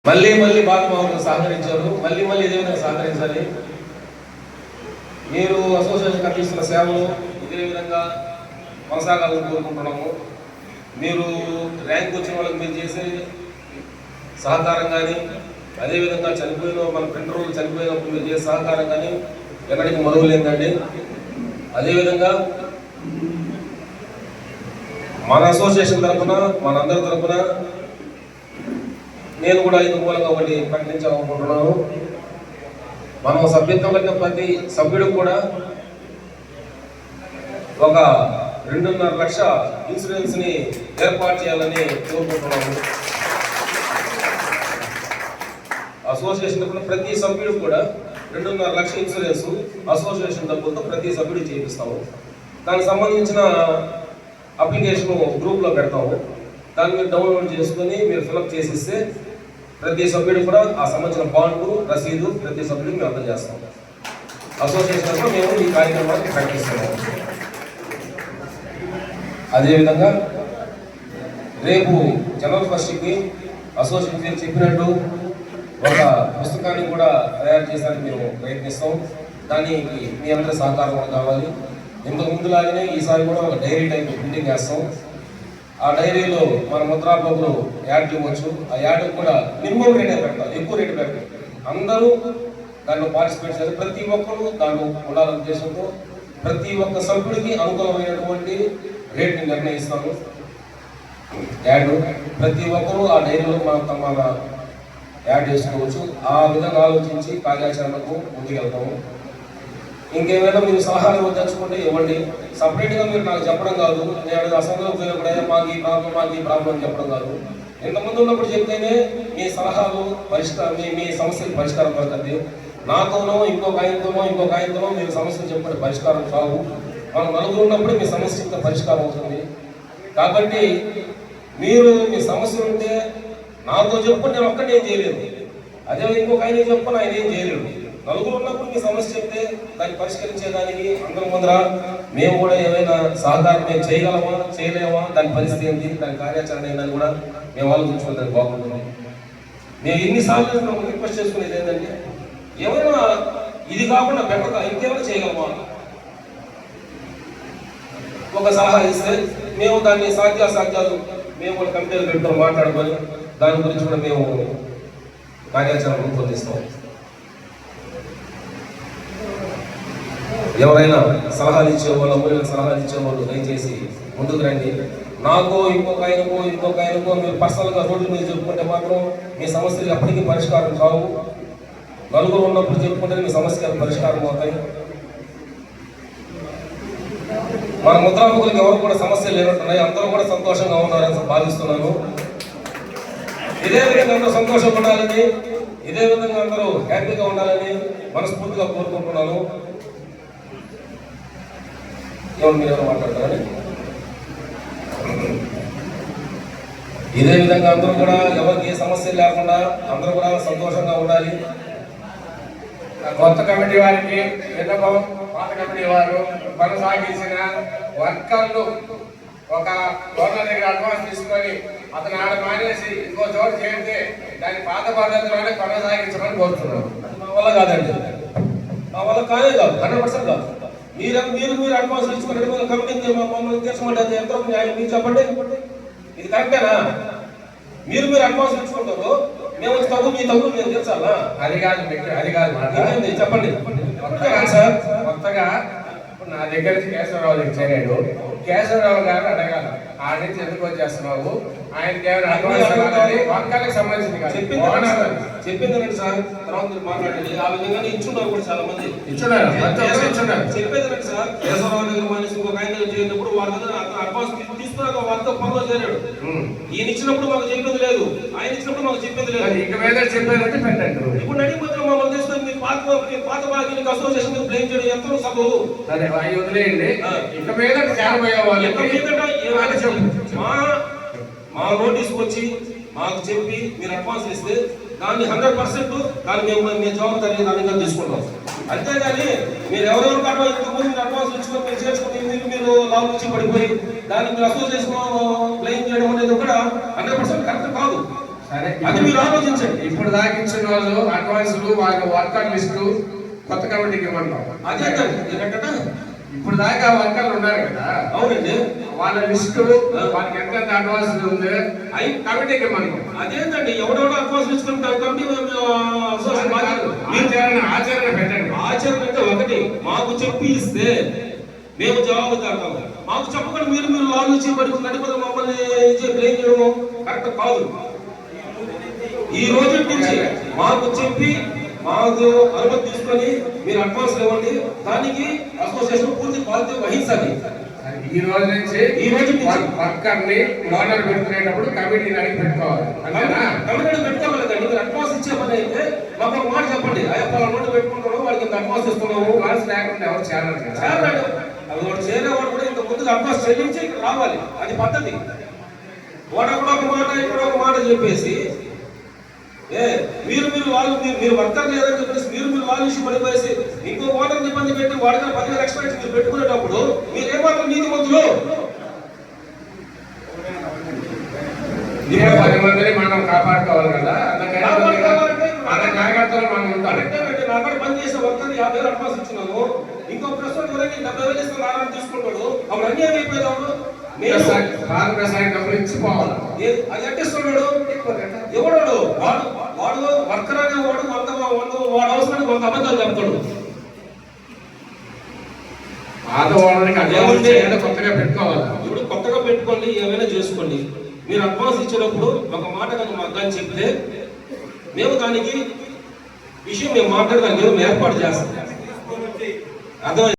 మళ్ళీ మళ్ళీ భాగస్వాములు సహకరించారు. మళ్ళీ మళ్ళీ ఇదే విధంగా సహకరించాలి. మీరు అసోసియేషన్ అందిస్తున్న సేవలు ఇదే విధంగా కొనసాగాలని కోరుకుంటున్నాము. మీరు ర్యాంక్ వచ్చిన వాళ్ళకి మీరు చేసే సహకారం కానీ, అదేవిధంగా చనిపోయిన మన ప్రింటర్ చనిపోయినప్పుడు మీరు చేసే సహకారం కానీ ఎక్కడికి మరువలేదండి. అదేవిధంగా మన అసోసియేషన్ తరఫున, మనందరి తరఫున నేను కూడా ఇది మూలంగా ఒకటి ప్రకటించాలనుకుంటున్నాను. మనం సభ్యత్వం కలిగిన ప్రతి సభ్యుడు కూడా ఒక 2.5 లక్ష ఇన్సూరెన్స్ని ఏర్పాటు చేయాలని కోరుకుంటున్నాము. అసోసియేషన్ తరఫున ప్రతి సభ్యుడు కూడా 2.5 లక్ష ఇన్సూరెన్స్ అసోసియేషన్ డబ్బులతో ప్రతి సభ్యుడు చేపిస్తాము. దానికి సంబంధించిన అప్లికేషన్ గ్రూప్లో పెడతాము. దాన్ని మీరు డౌన్లోడ్ చేసుకొని మీరు ఫిలప్ చేసిస్తే ప్రతి సభ్యుడు కూడా ఆ సంబంధించిన బాండు, రసీదు ప్రతి సభ్యుడికి మేము అందజేస్తాం. అసోసియేషన్లో మేము ఈ కార్యక్రమాన్ని ప్రకటిస్తున్నాము. అదేవిధంగా రేపు జనవరి 1కి అసోసియేషన్ చెప్పినట్టు ఒక పుస్తకాన్ని కూడా తయారు చేయడానికి మేము ప్రయత్నిస్తాం. దానికి మీ అందరి సహకారం కూడా కావాలి. ఇంతకు ముందులాగానే ఈసారి కూడా ఒక డైరీ టైప్ బిల్డింగ్ వేస్తాం. ఆ డైరీలో మన ముద్రాబాబులు యాడ్ ఇవ్వచ్చు. ఆ యాడ్ కూడా మినిమం రేటే పెట్టాలి, ఎక్కువ రేటు పెట్టాలి. అందరూ దాంట్లో పార్టిసిపేట్ చేయాలి. ప్రతి ఒక్కరు దాంట్లో ఉండాలనే ఉద్దేశంతో ప్రతి ఒక్క సభ్యుడికి అనుకూలమైనటువంటి రేట్ని నిర్ణయిస్తాము. యాడ్ ప్రతి ఒక్కరూ ఆ డైరీలో మన యాడ్ చేసుకోవచ్చు. ఆ విధంగా ఆలోచించి కార్యాచరణకు ముందుకెళ్తాము. ఇంకేమైనా మీరు సలహాలు వద్దలుచుకుంటే ఇవ్వండి. సపరేట్గా మీరు నాకు చెప్పడం కాదు, నేను అసెంబ్లీలో పోయినప్పుడే మాకు ఈ ప్రాబ్లం చెప్పడం కాదు. ఇంతకుముందు ఉన్నప్పుడు చెప్తేనే మీ సలహాలు పరిష్కారం, మీ సమస్యకి పరిష్కారం దొరకద్ది. నాతోనో ఇంకొక ఆయనతోనో మీరు సమస్యలు చెప్పండి, పరిష్కారం కావు. మనం నలుగురు ఉన్నప్పుడు మీ సమస్య ఇంత పరిష్కారం అవుతుంది. కాబట్టి మీరు మీ సమస్య ఉంటే నాతో చెప్పుకుని నేను ఒక్కటి ఏం చేయలేదు, అదే ఇంకొక ఆయన చెప్పుకుని ఆయన ఏం చేయలేడు. నలుగురు ఉన్నప్పుడు మీ సమస్య చెప్తే దాన్ని పరిష్కరించేదానికి అందరి ముందర మేము కూడా ఏమైనా సహకారం మేము చేయగలమా చేయలేమా, దాని పరిస్థితి ఏంటి, దాని కార్యాచరణ ఏంటని కూడా మేము ఆలోచించుకుంటే బాగుంటుంది. మేము ఎన్నిసార్లు రిక్వెస్ట్ చేసుకునేది ఏంటంటే ఏమైనా ఇది కాకుండా బెటర్గా ఇంకేమైనా చేయగలమా ఒక సలహా ఇస్తే మేము దాన్ని సాధ్యాలు మేము కూడా కమిటీలు పెట్టుకొని మాట్లాడుకొని దాని గురించి కూడా మేము కార్యాచరణ రూపొందిస్తాం. ఎవరైనా సలహాలు ఇచ్చేవాళ్ళు, అమూల్య సలహాలు ఇచ్చేవాళ్ళు దయచేసి ముందుకు రండి. నాకు ఇంకొక ఆయనకో మీరు పర్సనల్గా రోడ్ల మీద చెప్పుకుంటే మాత్రం మీ సమస్యలు ఎప్పటికీ పరిష్కారం కావు. నలుగురు ఉన్నప్పుడు చెప్పుకుంటే మీ సమస్యలు పరిష్కారం అవుతాయి. మన ముద్రాముఖులకు ఎవరు కూడా సమస్యలు లేనట్టున్నాయి. అందరూ కూడా సంతోషంగా ఉన్నారని భావిస్తున్నాను. ఇదే విధంగా అందరూ సంతోషంగా ఉండాలని, ఇదే విధంగా అందరూ హ్యాపీగా ఉండాలని మనస్ఫూర్తిగా కోరుకుంటున్నాను. మీరు మాట్లాడతారని ఇదే విధంగా అందరూ కూడా ఎవరికి ఏ సమస్యలు లేకుండా అందరూ కూడా సంతోషంగా ఉండాలి. కొత్త కమిటీ వారికి విన్నపం, పాత కమిటీ వారు కొనసాగించిన వర్కర్లు ఒక ఓనర్ దగ్గర అడ్వాన్స్ తీసుకొని అతను ఆడ మానేసి ఇంకో చోటు చేరితే దాని పాత పద్ధతిలోనే కొనసాగించమని కోరుతున్నాను. మా వల్ల కాదండి, మా వల్ల కాదే కాదు, 100% కాదు. మీరు అడ్వాన్స్ ఇచ్చుకుని కమిటీ మమ్మల్ని తీర్చమంటే ఎంత న్యాయం మీరు చెప్పండి. ఇది కరెక్టేనా? మీరు అడ్వాన్స్ ఇచ్చుకుంటారు, మేము మీ తగ్గు మేము తీర్చాలా? అది కాదు మాట చెప్పండి సార్. కొత్తగా నా దగ్గర నుంచి కేశవరావు దగ్గర చేరాడు. కేశవరావు గారు అడగాలి, ఆడ నుంచి ఎందుకు వచ్చేస్తున్నావు, ఆయనకి వర్గాలకు సంబంధించింది చెప్పిందండి సార్. తర్వాత మాట్లాడండి. ఆ విధంగా ఇచ్చున్నారు కూడా చాలా మంది ఇచ్చున్నారు. చెప్పేదండి సార్. కేశవరావు దగ్గర మనిషి ఇంకొక ఆయన చేరినప్పుడు వాళ్ళ దగ్గర అడ్వాన్స్ తీసుకున్నాక వాళ్ళతో పనిలో చేరాడు. ఈయన ఇచ్చినప్పుడు మాకు చెప్పింది లేదు, ఆయన ఇచ్చినప్పుడు మాకు చెప్పింది లేదు. ఇక మీద చెప్పేదంటే పెట్టండి. ఇప్పుడు నడిపోతే మమ్మల్ని తీసుకొని మీరు పాత బాకీలకు అసోసియేషన్ బ్లేమ్ చేయడం ఎంత సభ. సరే అవి వదిలేయండి. ఇక మీద చేరబోయే వాళ్ళు మా నోటీస్ వచ్చి మాకు చెప్పి మీరు అడ్వాన్స్ ఇస్తే దాన్ని 100% దాన్ని మేము జవాబుదారీ దానిగా తీసుకుంటాం. అంతేగాని మీరు ఎవరెవరు మీరు అడ్వాన్స్ ఇచ్చుకొని మీరు చేసుకుని మీరు లాభం వచ్చి పడిపోయి దాన్ని మీరు అసోసియేషన్ బ్లేమ్ చేయడం అనేది కూడా 100% కరెక్ట్ కాదు. సరే అది మీరు ఆలోచించండి. ఇప్పుడు దాకా ఇచ్చిన వాళ్ళు అడ్వాన్సులు వాళ్ళ వర్కర్ లిస్టు కొత్త కమిటీకి ఇవ్వమంటాం. అదేంటండి ఏంటంటే ఇప్పుడు దాకా వర్కర్లు ఉన్నారు కదా, అవునండి, వాళ్ళ లిస్టు వాళ్ళకి ఎంత అడ్వాన్స్ ఉంది అవి కమిటీకి ఇవ్వమంటాం. అదేంటండి ఎవడెవడో అడ్వాన్స్ ఇచ్చుకుంటారు కమిటీ ఆచరణ పెట్టండి. ఆచరణ అంటే ఒకటి మాకు చెప్పి ఇస్తే మేము జవాబు తగ్గాము. మాకు చెప్పకుండా మీరు మీరు ఆలోచించి పడి నడిపడి మమ్మల్ని బ్లేమ్ చేయడము కరెక్ట్ కాదు. ఈ రోజు నుంచి మాకు చెప్పి మాకు అనుమతి తీసుకొని మీరు అడ్వాన్స్ ఇవ్వండి, దానికి అసోసియేషన్ పూర్తి బాధ్యత వహించాలి. ఈ రోజు నుంచి వర్కర్ ని ఓనర్ పెట్టుకునేటప్పుడు కమిటీని అడిగి పెట్టుకోవాలి. కమిటీ పెట్టుకోవాలి కదండి. మీరు అడ్వాన్స్ ఇచ్చే పని అయితే మాకు ఒక మాట చెప్పండి, అయ్యప్ప నోటు పెట్టుకుంటున్నాము, వాడికి ఇంత అడ్వాన్స్ ఇస్తున్నాము. అడ్వాన్స్ లేకుండా ఎవరు చేరాలి కదా. అది వాడు చేరేవాడు కూడా ఇంత ముందుకు అడ్వాన్స్ చెల్లించి ఇక్కడ రావాలి, అది పద్ధతి. వాడు కూడా ఒక మాట ఇక్కడ ఒక మాట చెప్పేసి మీరు వాళ్ళు మీరు వర్కర్ లేదని చెప్పేసి మీరు వాళ్ళు ఇష్యూ పడిపోయేసి ఇంకో ఓటర్ ఇబ్బంది పెట్టి వాడికి 10,000 ఎక్స్ట్రా ఇచ్చి మీరు పెట్టుకునేటప్పుడు మీరు ఏమాత్రం నీతి మంతులు? 10 మందిని మనం కాపాడుకోవాలి కదా, మన జాగ్రత్తలు మనం ఉంటాం. నా కాడ పని చేసే వర్కర్ 50,000 అడ్వాన్స్ ఇచ్చినాము, ఇంకో ప్రస్తుతం వరకు 70,000 ఇస్తున్న ఆరాధన తీసుకుంటాడు. అప్పుడు అన్యాయం అయిపోయేదాడు. డబ్బులు ఇచ్చిపోవాలి. అది ఎట్టిస్తున్నాడు ఎవడు? వాడు వర్కర్ అనేవాడు వాడు అవసరానికి 100 అబద్ధాలు చెప్తాడు. కొత్తగా పెట్టుకోవాలి. ఇప్పుడు కొత్తగా పెట్టుకోండి, ఏమైనా చేసుకోండి. మీరు అడ్వాన్స్ ఇచ్చినప్పుడు ఒక మాట కానీ మాకు కానీ చెప్తే మేము దానికి విషయం మేము మాట్లాడడానికి ఏర్పాటు చేస్తాం. అర్థమైంది?